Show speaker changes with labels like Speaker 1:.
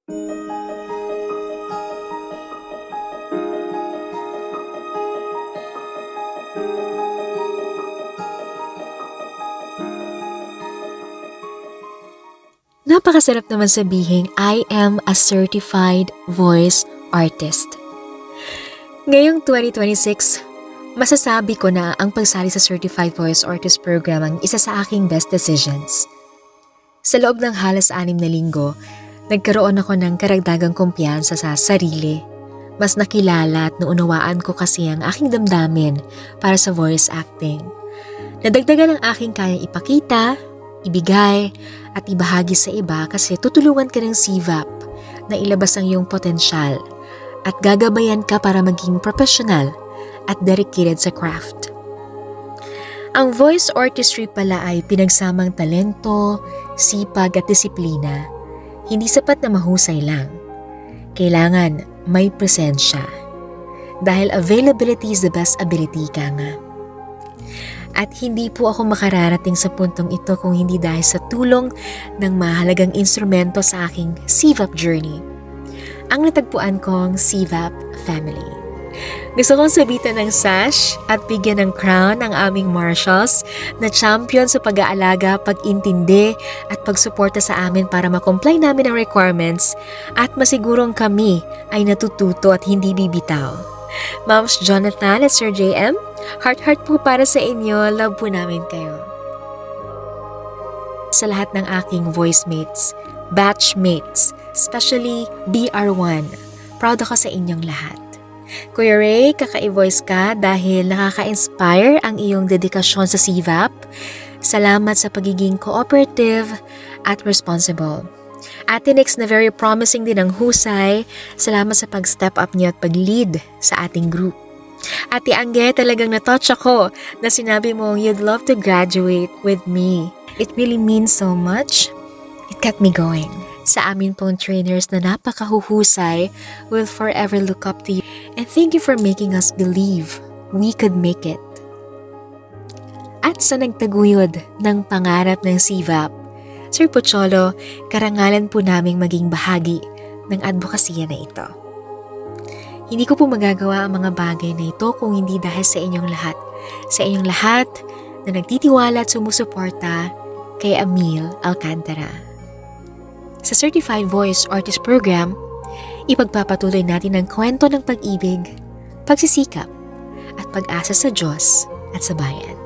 Speaker 1: Napakasarap naman sabihin, I am a certified voice artist. Ngayong 2026, masasabi ko na ang pagsali sa Certified Voice Artist Program ang isa sa aking best decisions. Sa loob ng halos 6 na linggo, nagkaroon ako ng karagdagang kumpiyansa sa sarili. Mas nakilala at naunawaan ko kasi ang aking damdamin para sa voice acting. Nadagdagan ang aking kayang ipakita, ibigay, at ibahagi sa iba kasi tutulungan ka ng CVAP na ilabas ang iyong potensyal at gagabayan ka para maging professional at dedicated sa craft. Ang voice artistry pala ay pinagsamang talento, sipag at disiplina. Hindi sapat na mahusay lang. Kailangan may presensya. Dahil availability is the best ability ka nga. At hindi po ako makararating sa puntong ito kung hindi dahil sa tulong ng mahalagang instrumento sa aking CVAP journey. Ang natagpuan kong CVAP family. Gusto kong sabitan ng sash at bigyan ng crown ang aming marshals na champion sa pag-aalaga, pag-intindi at pagsuporta sa amin para makomply namin ang requirements at masigurong kami ay natututo at hindi bibitaw. Moms Jonathan at Sir JM, heart po para sa inyo. Love po namin kayo. Sa lahat ng aking voice mates, batchmates, especially BR1, proud ako sa inyong lahat. Kuya Ray, kaka-voice ka dahil nakaka-inspire ang iyong dedikasyon sa CVAP. Salamat sa pagiging cooperative at responsible. Ate Nix na very promising din ang husay. Salamat sa pag-step up niyo at pag-lead sa ating group. Ate Angge, talagang na-touch ako na sinabi mo you'd love to graduate with me. It really means so much. It kept me going. Sa amin pong trainers na napakahuhusay, we'll forever look up to you. And thank you for making us believe we could make it. At sa nagtaguyod ng pangarap ng CVAP, Sir Pocholo, karangalan po naming maging bahagi ng advokasya na ito. Hindi ko po magagawa ang mga bagay na ito kung hindi dahil sa inyong lahat. Sa inyong lahat na nagtitiwala at sumusuporta kay Amil Alcantara. Sa Certified Voice Artist Program, ipagpapatuloy natin ang kwento ng pag-ibig, pagsisikap, at pag-asa sa Diyos at sa bayan.